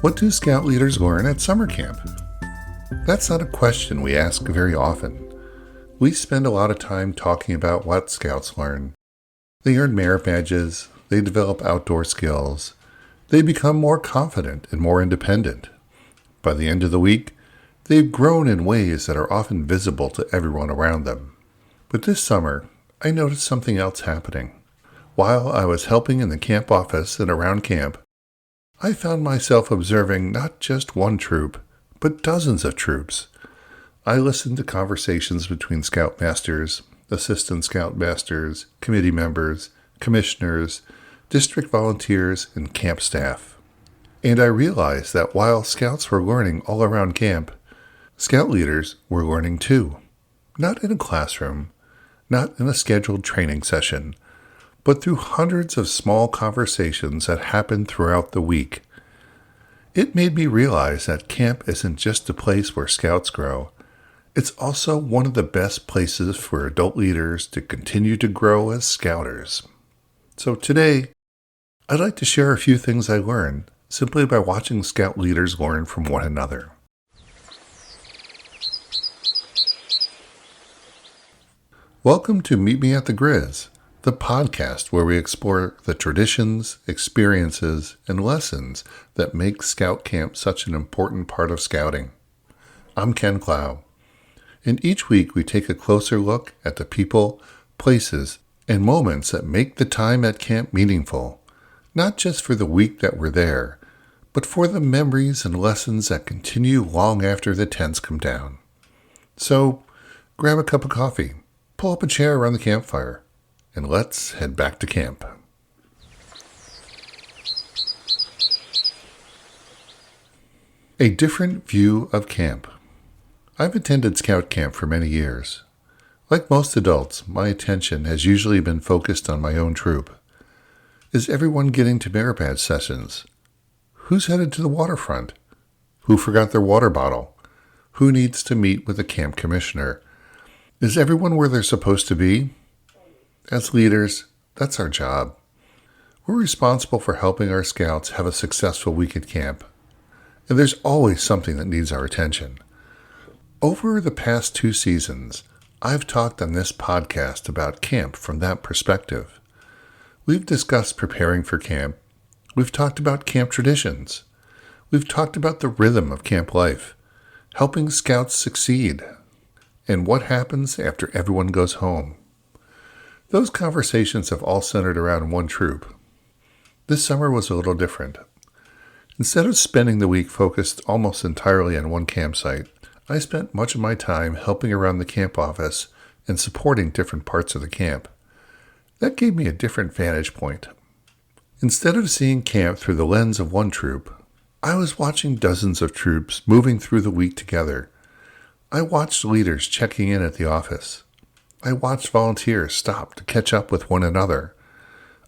What do Scout leaders learn at summer camp? That's not a question we ask very often. We spend a lot of time talking about what Scouts learn. They earn merit badges, they develop outdoor skills, they become more confident and more independent. By the end of the week, they've grown in ways that are often visible to everyone around them. But this summer, I noticed something else happening. While I was helping in the camp office and around camp, I found myself observing not just one troop, but dozens of troops. I listened to conversations between Scoutmasters, assistant Scoutmasters, committee members, commissioners, district volunteers, and camp staff. And I realized that while Scouts were learning all around camp, Scout leaders were learning too. Not in a classroom, not in a scheduled training session, but through hundreds of small conversations that happened throughout the week. It made me realize that camp isn't just a place where Scouts grow. It's also one of the best places for adult leaders to continue to grow as Scouters. So today, I'd like to share a few things I learned simply by watching Scout leaders learn from one another. Welcome to Meet Me at the Grizz, the podcast where we explore the traditions, experiences, and lessons that make Scout Camp such an important part of Scouting. I'm Ken Clough, and each week we take a closer look at the people, places, and moments that make the time at camp meaningful, not just for the week that we're there, but for the memories and lessons that continue long after the tents come down. So, grab a cup of coffee, pull up a chair around the campfire, and let's head back to camp. A different view of camp. I've attended Scout Camp for many years. Like most adults, my attention has usually been focused on my own troop. Is everyone getting to merit badge sessions? Who's headed to the waterfront? Who forgot their water bottle? Who needs to meet with the camp commissioner? Is everyone where they're supposed to be? As leaders, that's our job. We're responsible for helping our Scouts have a successful week at camp. And there's always something that needs our attention. Over the past 2 seasons, I've talked on this podcast about camp from that perspective. We've discussed preparing for camp. We've talked about camp traditions. We've talked about the rhythm of camp life, helping Scouts succeed, and what happens after everyone goes home. Those conversations have all centered around one troop. This summer was a little different. Instead of spending the week focused almost entirely on one campsite, I spent much of my time helping around the camp office and supporting different parts of the camp. That gave me a different vantage point. Instead of seeing camp through the lens of one troop, I was watching dozens of troops moving through the week together. I watched leaders checking in at the office. I watched volunteers stop to catch up with one another.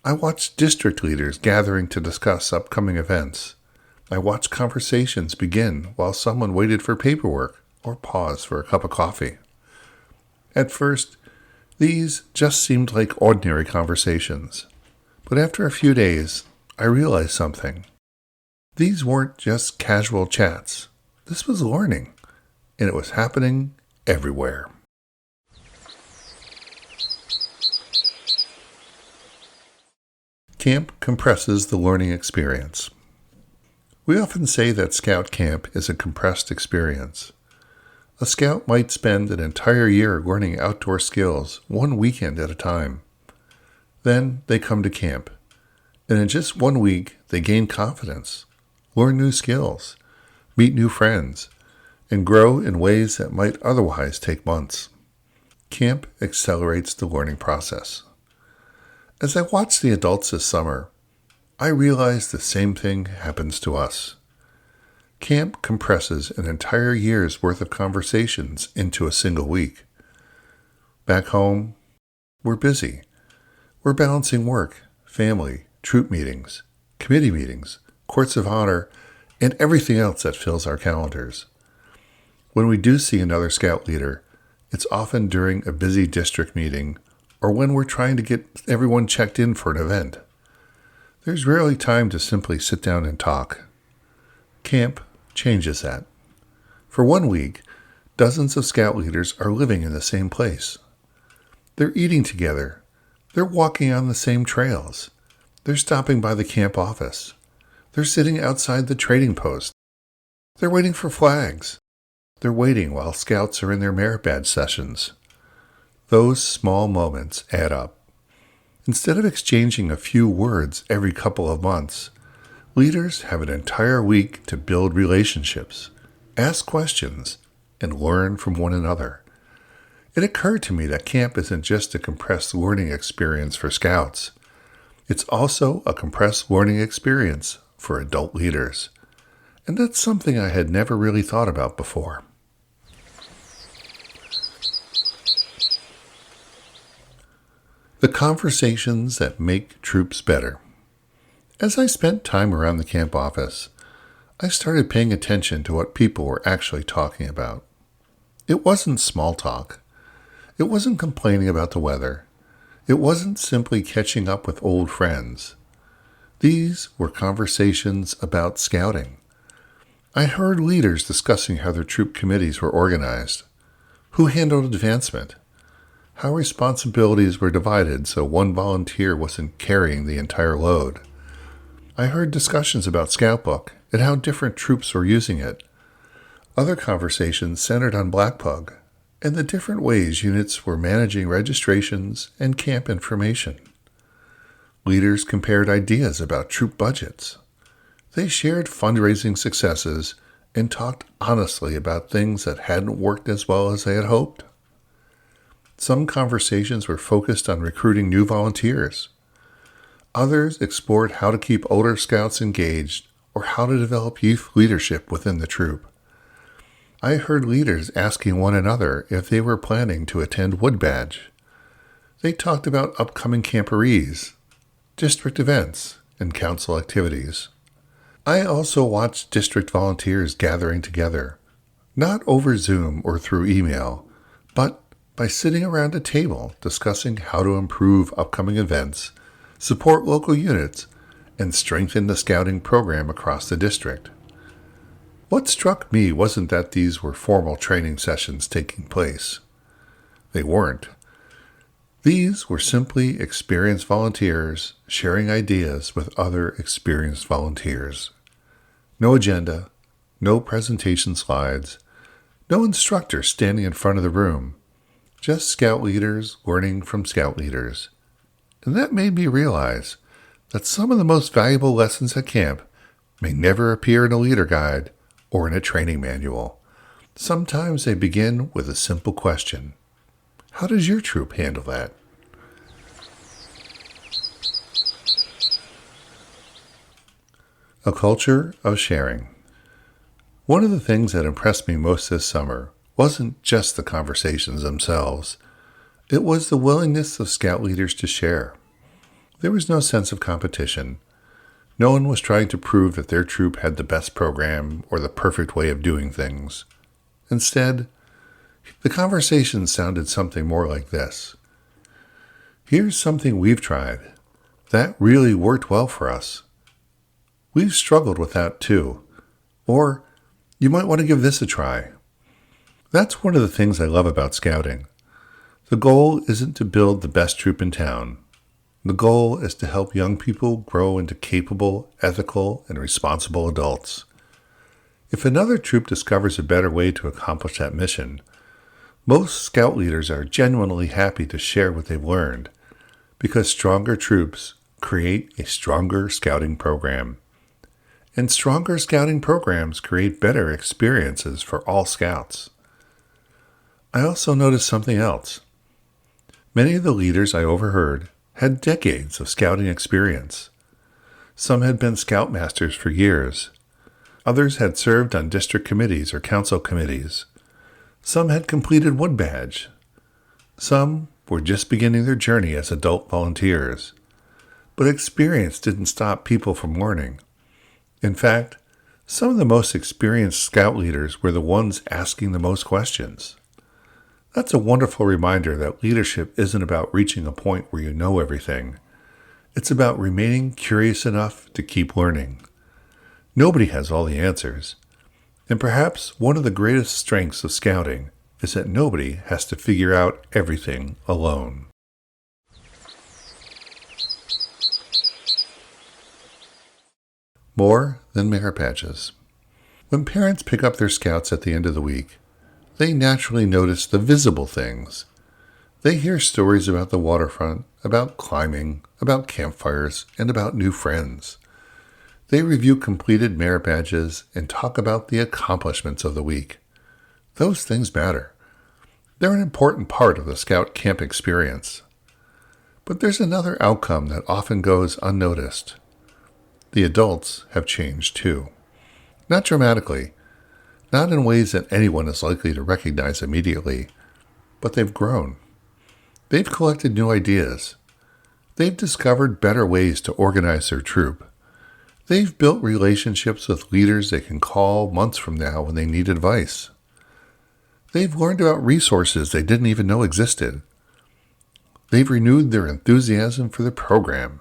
I watched district leaders gathering to discuss upcoming events. I watched conversations begin while someone waited for paperwork or paused for a cup of coffee. At first, these just seemed like ordinary conversations. But after a few days, I realized something. These weren't just casual chats. This was learning, and it was happening everywhere. Camp compresses the learning experience. We often say that Scout Camp is a compressed experience. A Scout might spend an entire year learning outdoor skills, one weekend at a time. Then they come to camp, and in just 1 week they gain confidence, learn new skills, meet new friends, and grow in ways that might otherwise take months. Camp accelerates the learning process. As I watch the adults this summer, I realize the same thing happens to us. Camp compresses an entire year's worth of conversations into a single week. Back home, we're busy. We're balancing work, family, troop meetings, committee meetings, courts of honor, and everything else that fills our calendars. When we do see another Scout leader, it's often during a busy district meeting or when we're trying to get everyone checked in for an event. There's rarely time to simply sit down and talk. Camp changes that. For 1 week, dozens of scout leaders are living in the same place. They're eating together. They're walking on the same trails. They're stopping by the camp office. They're sitting outside the trading post. They're waiting for flags. They're waiting while scouts are in their merit badge sessions. Those small moments add up. Instead of exchanging a few words every couple of months, leaders have an entire week to build relationships, ask questions, and learn from one another. It occurred to me that camp isn't just a compressed learning experience for scouts. It's also a compressed learning experience for adult leaders. And that's something I had never really thought about before. The conversations that make troops better. As I spent time around the camp office, I started paying attention to what people were actually talking about. It wasn't small talk. It wasn't complaining about the weather. It wasn't simply catching up with old friends. These were conversations about scouting. I heard leaders discussing how their troop committees were organized, who handled advancement, how responsibilities were divided so one volunteer wasn't carrying the entire load. I heard discussions about Scoutbook and how different troops were using it. Other conversations centered on Black Pug and the different ways units were managing registrations and camp information. Leaders compared ideas about troop budgets. They shared fundraising successes and talked honestly about things that hadn't worked as well as they had hoped. Some conversations were focused on recruiting new volunteers. Others explored how to keep older scouts engaged or how to develop youth leadership within the troop. I heard leaders asking one another if they were planning to attend Wood Badge. They talked about upcoming camporees, district events, and council activities. I also watched district volunteers gathering together, not over Zoom or through email, but by sitting around a table discussing how to improve upcoming events, support local units, and strengthen the scouting program across the district. What struck me wasn't that these were formal training sessions taking place. They weren't. These were simply experienced volunteers sharing ideas with other experienced volunteers. No agenda, no presentation slides, no instructor standing in front of the room, just scout leaders learning from scout leaders. And that made me realize that some of the most valuable lessons at camp may never appear in a leader guide or in a training manual. Sometimes they begin with a simple question. How does your troop handle that? A culture of sharing. One of the things that impressed me most this summer wasn't just the conversations themselves. It was the willingness of scout leaders to share. There was no sense of competition. No one was trying to prove that their troop had the best program or the perfect way of doing things. Instead, the conversation sounded something more like this. Here's something we've tried. That really worked well for us. We've struggled with that too. Or, you might want to give this a try. That's one of the things I love about scouting. The goal isn't to build the best troop in town. The goal is to help young people grow into capable, ethical, and responsible adults. If another troop discovers a better way to accomplish that mission, most scout leaders are genuinely happy to share what they've learned, because stronger troops create a stronger scouting program. And stronger scouting programs create better experiences for all scouts. I also noticed something else. Many of the leaders I overheard had decades of scouting experience. Some had been Scoutmasters for years. Others had served on district committees or council committees. Some had completed Wood Badge. Some were just beginning their journey as adult volunteers. But experience didn't stop people from learning. In fact, some of the most experienced scout leaders were the ones asking the most questions. That's a wonderful reminder that leadership isn't about reaching a point where you know everything. It's about remaining curious enough to keep learning. Nobody has all the answers, and perhaps one of the greatest strengths of scouting is that nobody has to figure out everything alone. More than merit badges. When parents pick up their scouts at the end of the week, they naturally notice the visible things. They hear stories about the waterfront, about climbing, about campfires, and about new friends. They review completed merit badges and talk about the accomplishments of the week. Those things matter. They're an important part of the scout camp experience. But there's another outcome that often goes unnoticed. The adults have changed too. Not dramatically, not in ways that anyone is likely to recognize immediately, but they've grown. They've collected new ideas. They've discovered better ways to organize their troop. They've built relationships with leaders they can call months from now when they need advice. They've learned about resources they didn't even know existed. They've renewed their enthusiasm for the program.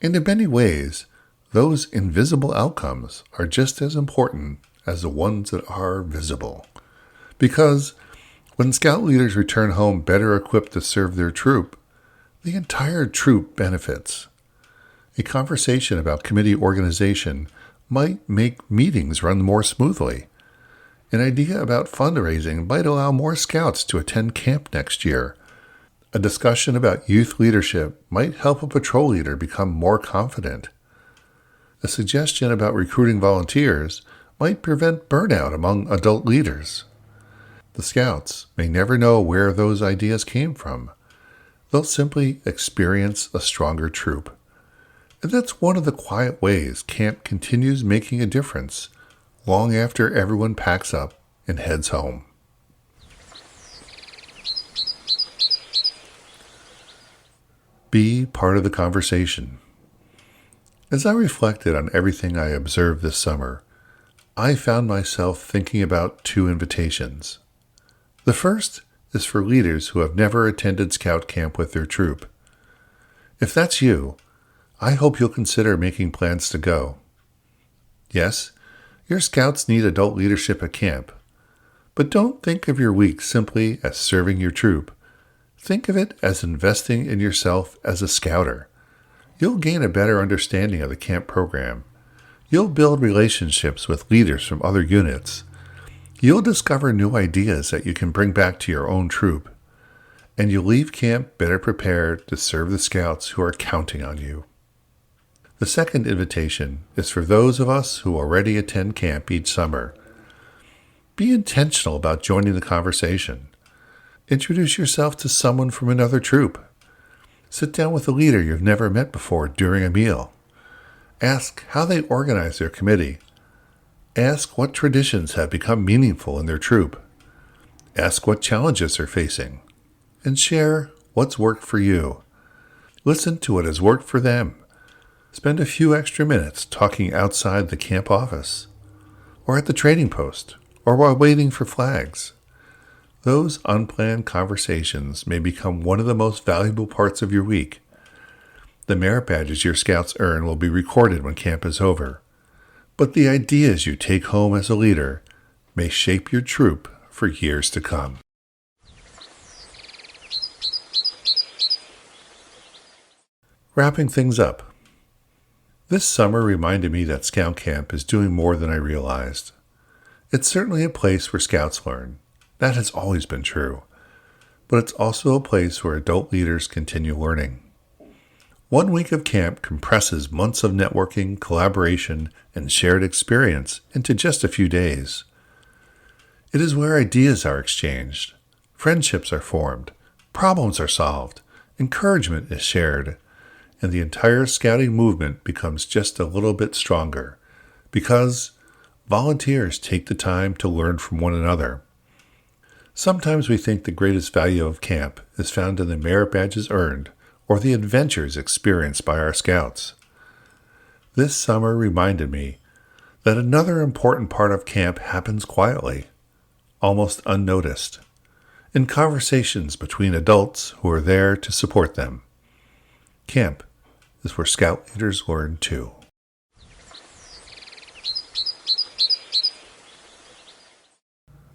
And in many ways, those invisible outcomes are just as important as the ones that are visible. Because when scout leaders return home better equipped to serve their troop, the entire troop benefits. A conversation about committee organization might make meetings run more smoothly. An idea about fundraising might allow more scouts to attend camp next year. A discussion about youth leadership might help a patrol leader become more confident. A suggestion about recruiting volunteers might prevent burnout among adult leaders. The scouts may never know where those ideas came from. They'll simply experience a stronger troop. And that's one of the quiet ways camp continues making a difference long after everyone packs up and heads home. Be part of the conversation. As I reflected on everything I observed this summer, I found myself thinking about two invitations. The first is for leaders who have never attended scout camp with their troop. If that's you, I hope you'll consider making plans to go. Yes, your scouts need adult leadership at camp, but don't think of your week simply as serving your troop. Think of it as investing in yourself as a scouter. You'll gain a better understanding of the camp program. You'll build relationships with leaders from other units. You'll discover new ideas that you can bring back to your own troop. And you'll leave camp better prepared to serve the scouts who are counting on you. The second invitation is for those of us who already attend camp each summer. Be intentional about joining the conversation. Introduce yourself to someone from another troop. Sit down with a leader you've never met before during a meal. Ask how they organize their committee. Ask what traditions have become meaningful in their troop. Ask what challenges they're facing. And share what's worked for you. Listen to what has worked for them. Spend a few extra minutes talking outside the camp office, or at the trading post, or while waiting for flags. Those unplanned conversations may become one of the most valuable parts of your week. The merit badges your scouts earn will be recorded when camp is over, but the ideas you take home as a leader may shape your troop for years to come. Wrapping things up. This summer reminded me that Scout Camp is doing more than I realized. It's certainly a place where scouts learn. That has always been true. But it's also a place where adult leaders continue learning. 1 week of camp compresses months of networking, collaboration, and shared experience into just a few days. It is where ideas are exchanged, friendships are formed, problems are solved, encouragement is shared, and the entire scouting movement becomes just a little bit stronger because volunteers take the time to learn from one another. Sometimes we think the greatest value of camp is found in the merit badges earned or the adventures experienced by our scouts. This summer reminded me that another important part of camp happens quietly, almost unnoticed, in conversations between adults who are there to support them. Camp is where scout leaders learn too.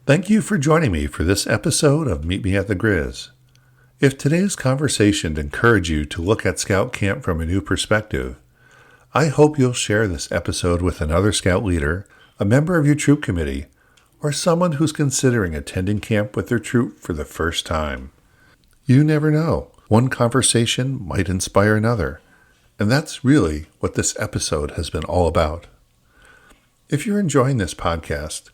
Thank you for joining me for this episode of Meet Me at the Grizz. If today's conversation encouraged you to look at Scout Camp from a new perspective, I hope you'll share this episode with another Scout leader, a member of your troop committee, or someone who's considering attending camp with their troop for the first time. You never know. One conversation might inspire another, and that's really what this episode has been all about. If you're enjoying this podcast,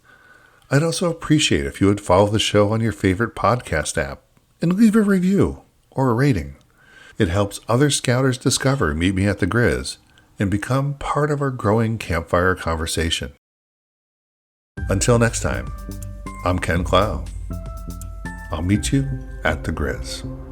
I'd also appreciate if you would follow the show on your favorite podcast app and leave a review or a rating. It helps other Scouters discover Meet Me at the Grizz and become part of our growing campfire conversation. Until next time, I'm Ken Clough. I'll meet you at the Grizz.